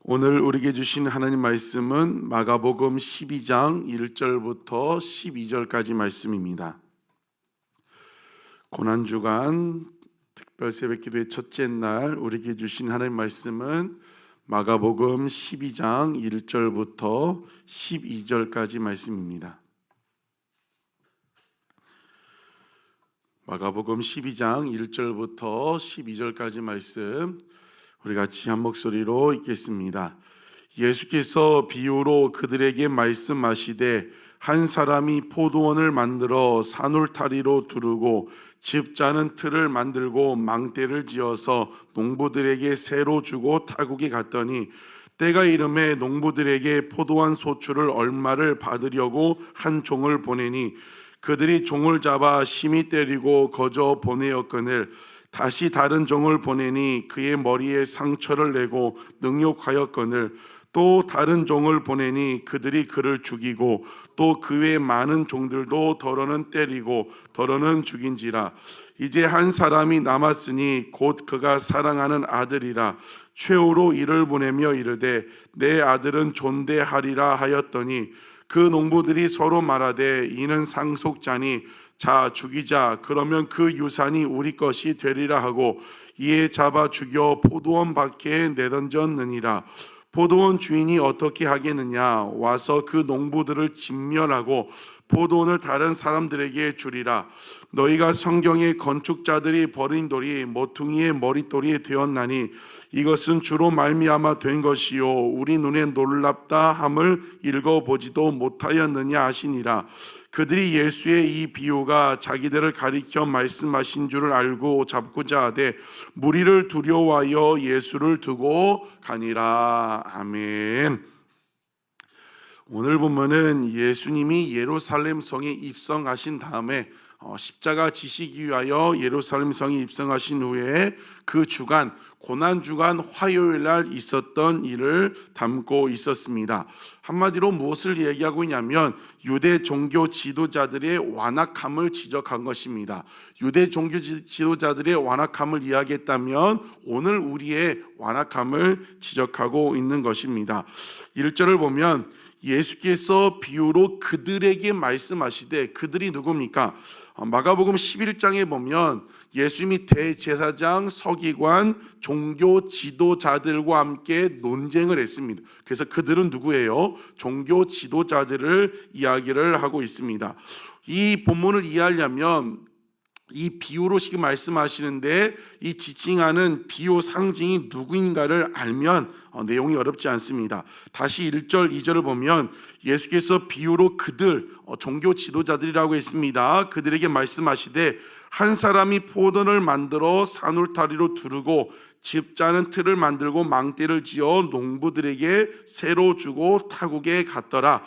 오늘 우리에게 주신 하나님 말씀은 마가복음 12장 1절부터 12절까지 말씀입니다. 고난주간 특별 새벽기도의 첫째 날 우리에게 주신 하나님 말씀은 마가복음 12장 1절부터 12절까지 말씀입니다. 마가복음 12장 1절부터 12절까지 말씀 우리 같이 한 목소리로 읽겠습니다. 예수께서 비유로 그들에게 말씀하시되 한 사람이 포도원을 만들어 산울타리로 두르고 집 짜는 틀을 만들고 망대를 지어서 농부들에게 새로 주고 타국에 갔더니 때가 이름에 농부들에게 포도원 소출을 얼마를 받으려고 한 종을 보내니 그들이 종을 잡아 심히 때리고 거저 보내었거늘 다시 다른 종을 보내니 그의 머리에 상처를 내고 능욕하였거늘 또 다른 종을 보내니 그들이 그를 죽이고 또 그 외 많은 종들도 더러는 때리고 더러는 죽인지라. 이제 한 사람이 남았으니 곧 그가 사랑하는 아들이라. 최후로 이를 보내며 이르되 내 아들은 존대하리라 하였더니 그 농부들이 서로 말하되 이는 상속자니 자 죽이자, 그러면 그 유산이 우리 것이 되리라 하고 이에 잡아 죽여 포도원 밖에 내던졌느니라. 포도원 주인이 어떻게 하겠느냐? 와서 그 농부들을 진멸하고 포도원을 다른 사람들에게 주리라. 너희가 성경에 건축자들이 버린 돌이 모퉁이의 머릿돌이 되었나니 이것은 주로 말미암아 된 것이요 우리 눈에 놀랍다 함을 읽어보지도 못하였느냐 하시니라. 그들이 예수의 이 비유가 자기들을 가리켜 말씀하신 줄을 알고 잡고자 하되 무리를 두려워하여 예수를 두고 가니라. 아멘. 오늘 보면은 예수님이 예루살렘 성에 입성하신 다음에 십자가 지시기 위하여 예루살렘 성에 입성하신 후에 그 주간 고난주간 화요일 날 있었던 일을 담고 있었습니다. 한마디로 무엇을 얘기하고 있냐면 유대 종교 지도자들의 완악함을 지적한 것입니다. 유대 종교 지도자들의 완악함을 이야기했다면 오늘 우리의 완악함을 지적하고 있는 것입니다. 1절을 보면 예수께서 비유로 그들에게 말씀하시되 그들이 누굽니까? 마가복음 11장에 보면 예수님이 대제사장, 서기관, 종교 지도자들과 함께 논쟁을 했습니다. 그래서 그들은 누구예요? 종교 지도자들을 이야기를 하고 있습니다. 이 본문을 이해하려면 이 비유로 지금 말씀하시는데 이 지칭하는 비유 상징이 누구인가를 알면 내용이 어렵지 않습니다. 다시 1절, 2절을 보면 예수께서 비유로 그들, 종교 지도자들이라고 했습니다. 그들에게 말씀하시되 한 사람이 포도원을 만들어 산울타리로 두르고 집 짜는 틀을 만들고 망대를 지어 농부들에게 새로 주고 타국에 갔더라.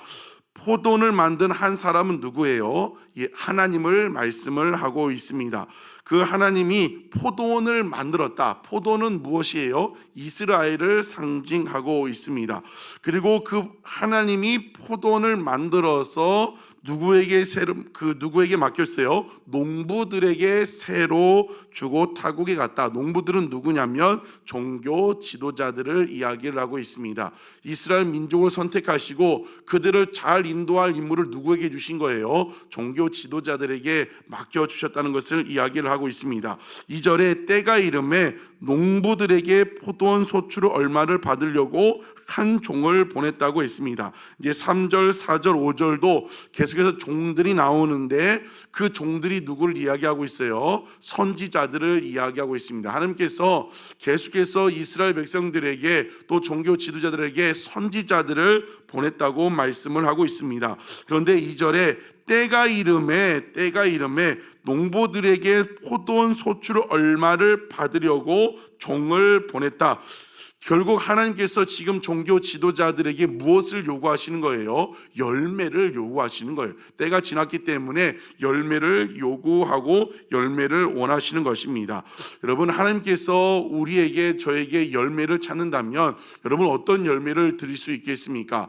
포도원을 만든 한 사람은 누구예요? 하나님을 말씀을 하고 있습니다. 그 하나님이 포도원을 만들었다. 포도원은 무엇이에요? 이스라엘을 상징하고 있습니다. 그리고 그 하나님이 포도원을 만들어서 누구에게 맡겼어요? 농부들에게 새로 주고 타국에 갔다. 농부들은 누구냐면 종교 지도자들을 이야기를 하고 있습니다. 이스라엘 민족을 선택하시고 그들을 잘 인도할 임무를 누구에게 주신 거예요? 종교 지도자들에게 맡겨주셨다는 것을 이야기를 하고 있습니다. 2절에 때가 이름에 농부들에게 포도원 소출을 얼마를 받으려고 한 종을 보냈다고 했습니다. 이제 3절, 4절, 5절도 계속해서 종들이 나오는데 그 종들이 누구를 이야기하고 있어요? 선지자들을 이야기하고 있습니다. 하나님께서 계속해서 이스라엘 백성들에게 또 종교 지도자들에게 선지자들을 보냈다고 말씀을 하고 있습니다. 그런데 2절에 때가 이름에 농부들에게 포도원 소출을 얼마를 받으려고 종을 보냈다. 결국 하나님께서 지금 종교 지도자들에게 무엇을 요구하시는 거예요? 열매를 요구하시는 거예요. 때가 지났기 때문에 열매를 요구하고 열매를 원하시는 것입니다. 여러분, 하나님께서 우리에게 저에게 열매를 찾는다면 여러분 어떤 열매를 드릴 수 있겠습니까?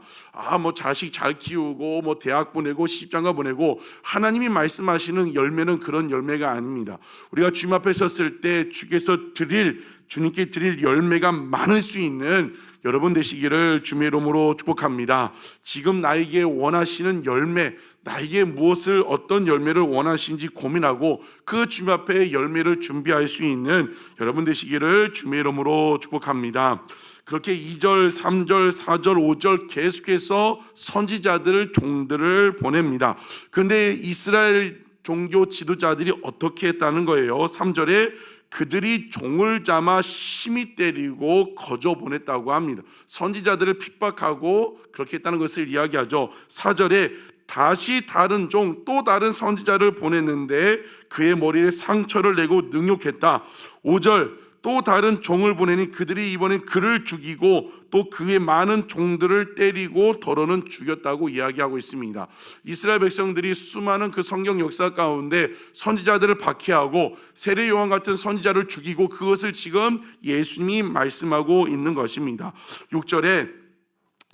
자식 잘 키우고 대학 보내고 시집장가 보내고, 하나님이 말씀하시는 열매는 그런 열매가 아닙니다. 우리가 주님 앞에 섰을 때 주께서 드릴 주님께 드릴 열매가 많을 수 있는 여러분 되시기를 주님의 이름으로 축복합니다. 지금 나에게 원하시는 열매, 나에게 무엇을 어떤 열매를 원하시는지 고민하고 그 주님 앞에 열매를 준비할 수 있는 여러분 되시기를 주님의 이름으로 축복합니다. 그렇게 2절, 3절, 4절, 5절 계속해서 선지자들, 종들을 보냅니다. 그런데 이스라엘 종교 지도자들이 어떻게 했다는 거예요? 3절에 그들이 종을 잡아 심히 때리고 거저 보냈다고 합니다. 선지자들을 핍박하고 그렇게 했다는 것을 이야기하죠. 4절에 다시 다른 종, 또 다른 선지자를 보냈는데 그의 머리에 상처를 내고 능욕했다. 5절 또 다른 종을 보내니 그들이 이번엔 그를 죽이고 또 그의 많은 종들을 때리고 더러는 죽였다고 이야기하고 있습니다. 이스라엘 백성들이 수많은 그 성경 역사 가운데 선지자들을 박해하고 세례 요한 같은 선지자를 죽이고 그것을 지금 예수님이 말씀하고 있는 것입니다. 6절에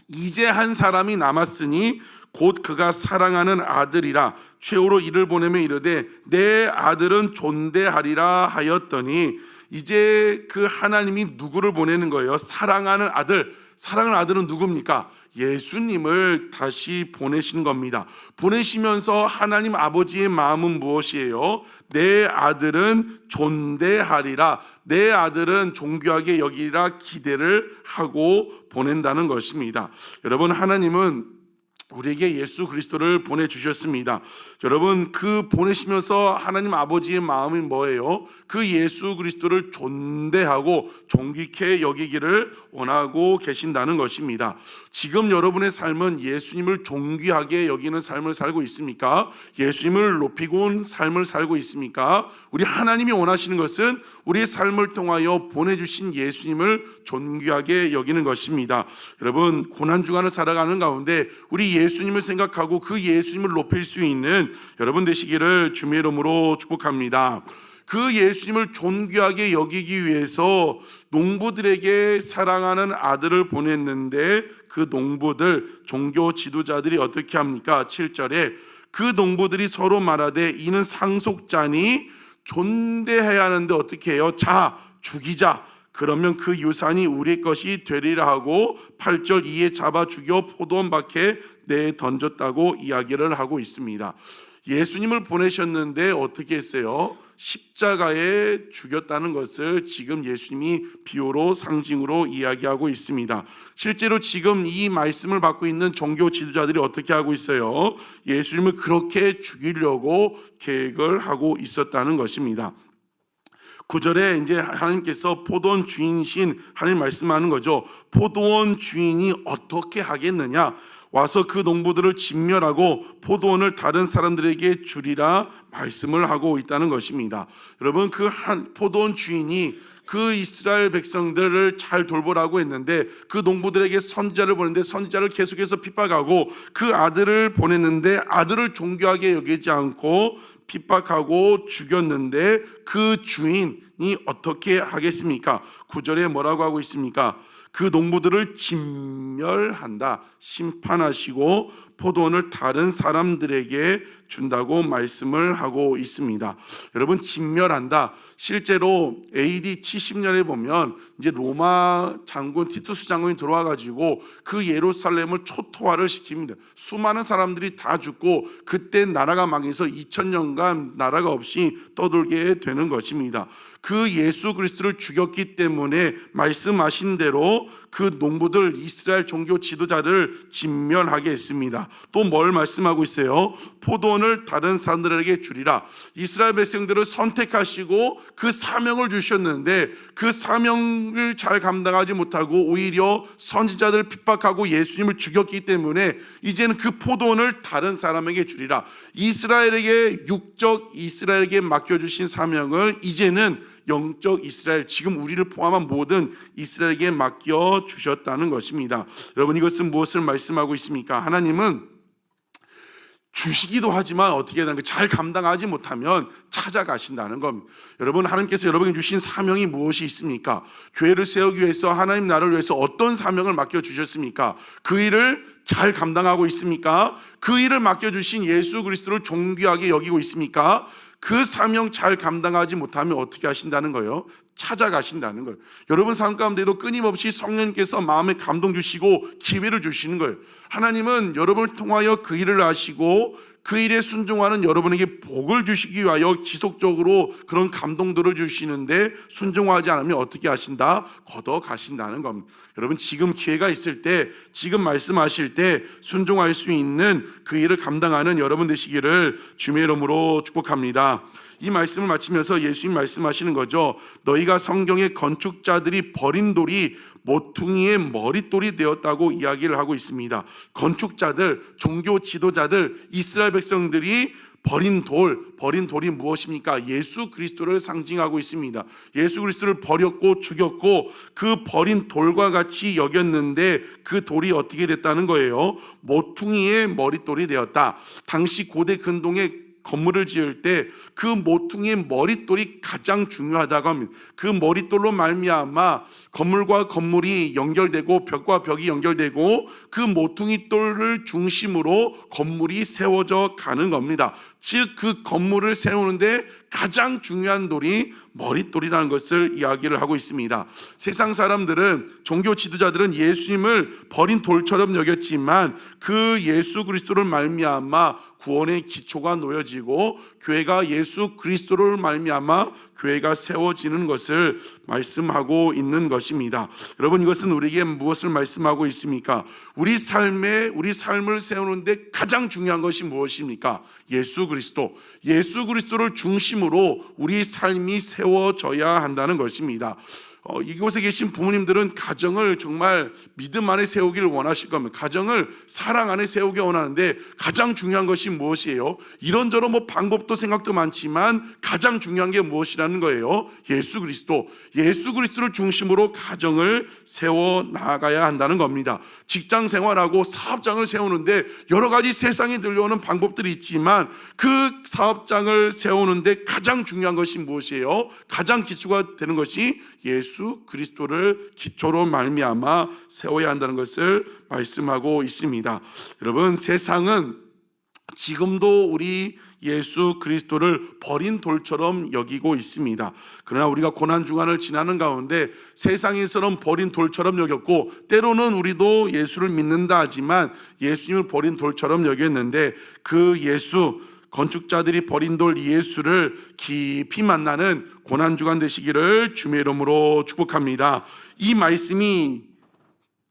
이제 한 사람이 남았으니 곧 그가 사랑하는 아들이라 최후로 이를 보내며 이르되 내 아들은 존대하리라 하였더니 이제 그 하나님이 누구를 보내는 거예요? 사랑하는 아들. 사랑하는 아들은 누굽니까? 예수님을 다시 보내시는 겁니다. 보내시면서 하나님 아버지의 마음은 무엇이에요? 내 아들은 존대하리라, 내 아들은 존귀하게 여기리라 기대를 하고 보낸다는 것입니다. 여러분, 하나님은 우리에게 예수 그리스도를 보내주셨습니다. 여러분, 그 보내시면서 하나님 아버지의 마음이 뭐예요? 그 예수 그리스도를 존대하고 존귀케 여기기를 원하고 계신다는 것입니다. 지금 여러분의 삶은 예수님을 존귀하게 여기는 삶을 살고 있습니까? 예수님을 높이고 온 삶을 살고 있습니까? 우리 하나님이 원하시는 것은 우리의 삶을 통하여 보내주신 예수님을 존귀하게 여기는 것입니다. 여러분, 고난주간을 살아가는 가운데 우리 예수님을 생각하고 그 예수님을 높일 수 있는 여러분 되시기를 주님의 이름으로 축복합니다. 그 예수님을 존귀하게 여기기 위해서 농부들에게 사랑하는 아들을 보냈는데 그 농부들, 종교 지도자들이 어떻게 합니까? 7절에 그 농부들이 서로 말하되 이는 상속자니 존대해야 하는데 어떻게 해요? 자, 죽이자. 그러면 그 유산이 우리 것이 되리라 하고 8절 이에 잡아 죽여 포도원 밖에 내 던졌다고 이야기를 하고 있습니다. 예수님을 보내셨는데 어떻게 했어요? 십자가에 죽였다는 것을 지금 예수님이 비유로 상징으로 이야기하고 있습니다. 실제로 지금 이 말씀을 받고 있는 종교 지도자들이 어떻게 하고 있어요? 예수님을 그렇게 죽이려고 계획을 하고 있었다는 것입니다. 9절에 이제 하나님께서 포도원 주인이신 하나님 말씀하는 거죠. 포도원 주인이 어떻게 하겠느냐? 와서 그 농부들을 진멸하고 포도원을 다른 사람들에게 주리라 말씀을 하고 있다는 것입니다. 여러분, 그 한 포도원 주인이 그 이스라엘 백성들을 잘 돌보라고 했는데 그 농부들에게 선지자를 보냈는데 선지자를 계속해서 핍박하고 그 아들을 보냈는데 아들을 존귀하게 여기지 않고 핍박하고 죽였는데 그 주인이 어떻게 하겠습니까? 9절에 뭐라고 하고 있습니까? 그 농부들을 진멸한다, 심판하시고 포도원을 다른 사람들에게 준다고 말씀을 하고 있습니다. 여러분, 진멸한다. 실제로 AD 70년에 보면 이제 로마 장군 티투스 장군이 들어와 가지고 그 예루살렘을 초토화를 시킵니다. 수많은 사람들이 다 죽고 그때 나라가 망해서 2000년간 나라가 없이 떠돌게 되는 것입니다. 그 예수 그리스도를 죽였기 때문에 말씀하신 대로 그 농부들 이스라엘 종교 지도자를 진멸하게 했습니다. 또 뭘 말씀하고 있어요? 포도원을 다른 사람들에게 주리라. 이스라엘 백성들을 선택하시고 그 사명을 주셨는데 그 사명을 잘 감당하지 못하고 오히려 선지자들을 핍박하고 예수님을 죽였기 때문에 이제는 그 포도원을 다른 사람에게 주리라. 이스라엘에게 육적 이스라엘에게 맡겨주신 사명을 이제는 영적 이스라엘, 지금 우리를 포함한 모든 이스라엘에게 맡겨주셨다는 것입니다. 여러분, 이것은 무엇을 말씀하고 있습니까? 하나님은 주시기도 하지만 어떻게 해야 되는 잘 감당하지 못하면 찾아가신다는 겁니다. 여러분, 하나님께서 여러분에게 주신 사명이 무엇이 있습니까? 교회를 세우기 위해서 하나님 나라를 위해서 어떤 사명을 맡겨주셨습니까? 그 일을 잘 감당하고 있습니까? 그 일을 맡겨주신 예수 그리스도를 존귀하게 여기고 있습니까? 그 사명 잘 감당하지 못하면 어떻게 하신다는 거예요? 찾아가신다는 거예요. 여러분 삶 가운데도 끊임없이 성령님께서 마음에 감동 주시고 기회를 주시는 거예요. 하나님은 여러분을 통하여 그 일을 하시고 그 일에 순종하는 여러분에게 복을 주시기 위하여 지속적으로 그런 감동들을 주시는데, 순종하지 않으면 어떻게 하신다? 걷어 가신다는 겁니다. 여러분 지금 기회가 있을 때, 지금 말씀하실 때 순종할 수 있는 그 일을 감당하는 여러분 되시기를 주님의 이름으로 축복합니다. 이 말씀을 마치면서 예수님 말씀하시는 거죠. 너희가 성경의 건축자들이 버린 돌이 모퉁이의 머릿돌이 되었다고 이야기를 하고 있습니다. 건축자들, 종교 지도자들, 이스라엘 백성들이 버린 돌이 무엇입니까? 예수 그리스도를 상징하고 있습니다. 예수 그리스도를 버렸고 죽였고 그 버린 돌과 같이 여겼는데 그 돌이 어떻게 됐다는 거예요? 모퉁이의 머릿돌이 되었다. 당시 고대 근동의 건물을 지을 때 그 모퉁이의 머릿돌이 가장 중요하다고 합니다. 그 머릿돌로 말미암아 건물과 건물이 연결되고 벽과 벽이 연결되고 그 모퉁이 돌을 중심으로 건물이 세워져 가는 겁니다. 즉 그 건물을 세우는데 가장 중요한 돌이 머릿돌이라는 것을 이야기를 하고 있습니다. 세상 사람들은, 종교 지도자들은 예수님을 버린 돌처럼 여겼지만 그 예수 그리스도를 말미암아 구원의 기초가 놓여지고 교회가 예수 그리스도를 말미암아 교회가 세워지는 것을 말씀하고 있는 것입니다. 여러분 이것은 우리에게 무엇을 말씀하고 있습니까? 우리 삶을 세우는데 가장 중요한 것이 무엇입니까? 예수 그리스도를 중심으로 우리 삶이 세워져야 한다는 것입니다. 이곳에 계신 부모님들은 가정을 정말 믿음 안에 세우기를 원하실 겁니다. 가정을 사랑 안에 세우기 원하는데 가장 중요한 것이 무엇이에요? 이런저런 방법도 생각도 많지만 가장 중요한 게 무엇이라는 거예요? 예수 그리스도를 중심으로 가정을 세워 나가야 한다는 겁니다. 직장 생활하고 사업장을 세우는데 여러 가지 세상에 들려오는 방법들이 있지만 그 사업장을 세우는데 가장 중요한 것이 무엇이에요? 가장 기초가 되는 것이 예수 그리스도를 기초로 말미암아 세워야 한다는 것을 말씀하고 있습니다. 여러분 세상은 지금도 우리 예수 그리스도를 버린 돌처럼 여기고 있습니다. 그러나 우리가 고난주간을 지나는 가운데 세상에서는 버린 돌처럼 여겼고 때로는 우리도 예수를 믿는다 하지만 예수님을 버린 돌처럼 여겼는데 그 예수, 건축자들이 버린 돌 예수를 깊이 만나는 고난주간 되시기를 주님의 이름으로 축복합니다. 이 말씀이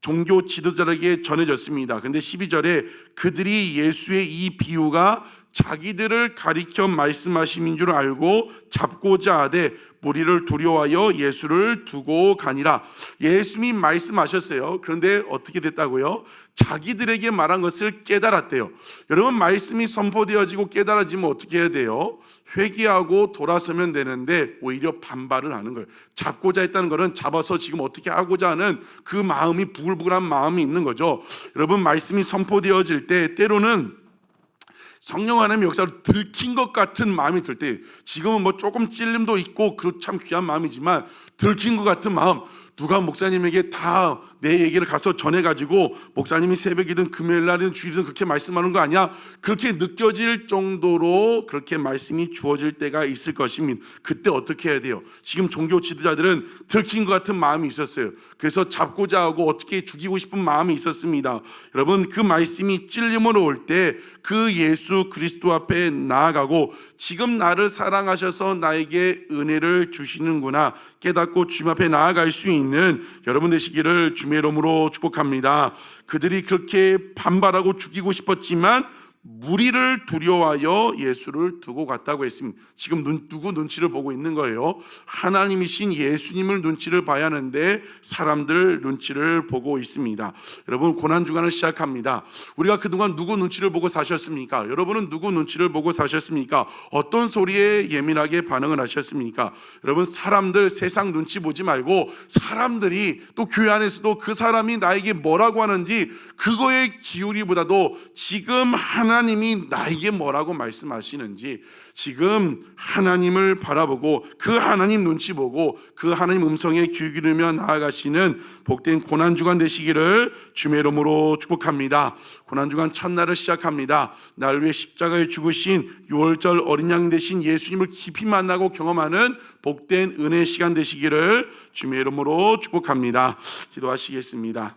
종교 지도자에게 전해졌습니다. 그런데 12절에 그들이 예수의 이 비유가 자기들을 가리켜 말씀하심인 줄 알고 잡고자 하되 무리를 두려워하여 예수를 두고 가니라. 예수님이 말씀하셨어요. 그런데 어떻게 됐다고요? 자기들에게 말한 것을 깨달았대요. 여러분 말씀이 선포되어지고 깨달아지면 어떻게 해야 돼요? 회개하고 돌아서면 되는데 오히려 반발을 하는 거예요. 잡고자 했다는 것은 잡아서 지금 어떻게 하고자 하는 그 마음이 부글부글한 마음이 있는 거죠. 여러분 말씀이 선포되어질 때 때로는 성령 하나님의 역사를 들킨 것 같은 마음이 들 때, 지금은 조금 찔림도 있고 그 참 귀한 마음이지만 들킨 것 같은 마음, 누가 목사님에게 다 내 얘기를 가서 전해가지고 목사님이 새벽이든 금요일날이든 주일이든 그렇게 말씀하는 거 아니야? 그렇게 느껴질 정도로 그렇게 말씀이 주어질 때가 있을 것입니다. 그때 어떻게 해야 돼요? 지금 종교 지도자들은 들킨 것 같은 마음이 있었어요. 그래서 잡고자 하고 어떻게 죽이고 싶은 마음이 있었습니다. 여러분 그 말씀이 찔림으로 올 때 그 예수 그리스도 앞에 나아가고 지금 나를 사랑하셔서 나에게 은혜를 주시는구나 깨닫고 주님 앞에 나아갈 수 있는 여러분 되시기를 주님의 이름으로 축복합니다. 그들이 그렇게 반발하고 죽이고 싶었지만 무리를 두려워하여 예수를 두고 갔다고 했습니다. 지금 누구 눈치를 보고 있는 거예요? 하나님이신 예수님을 눈치를 봐야 하는데 사람들 눈치를 보고 있습니다. 여러분 고난주간을 시작합니다. 우리가 그동안 누구 눈치를 보고 사셨습니까? 여러분은 누구 눈치를 보고 사셨습니까? 어떤 소리에 예민하게 반응을 하셨습니까? 여러분 사람들 세상 눈치 보지 말고 사람들이 또 교회 안에서도 그 사람이 나에게 뭐라고 하는지 그거에 기울이보다도 지금 하나님의 하나님이 나에게 뭐라고 말씀하시는지 지금 하나님을 바라보고 그 하나님 눈치 보고 그 하나님 음성에 귀 기울이며 나아가시는 복된 고난주간 되시기를 주의 이름으로 축복합니다. 고난주간 첫날을 시작합니다. 나를 위해 십자가에 죽으신 6월절 어린 양 되신 예수님을 깊이 만나고 경험하는 복된 은혜의 시간 되시기를 주의 이름으로 축복합니다. 기도하시겠습니다.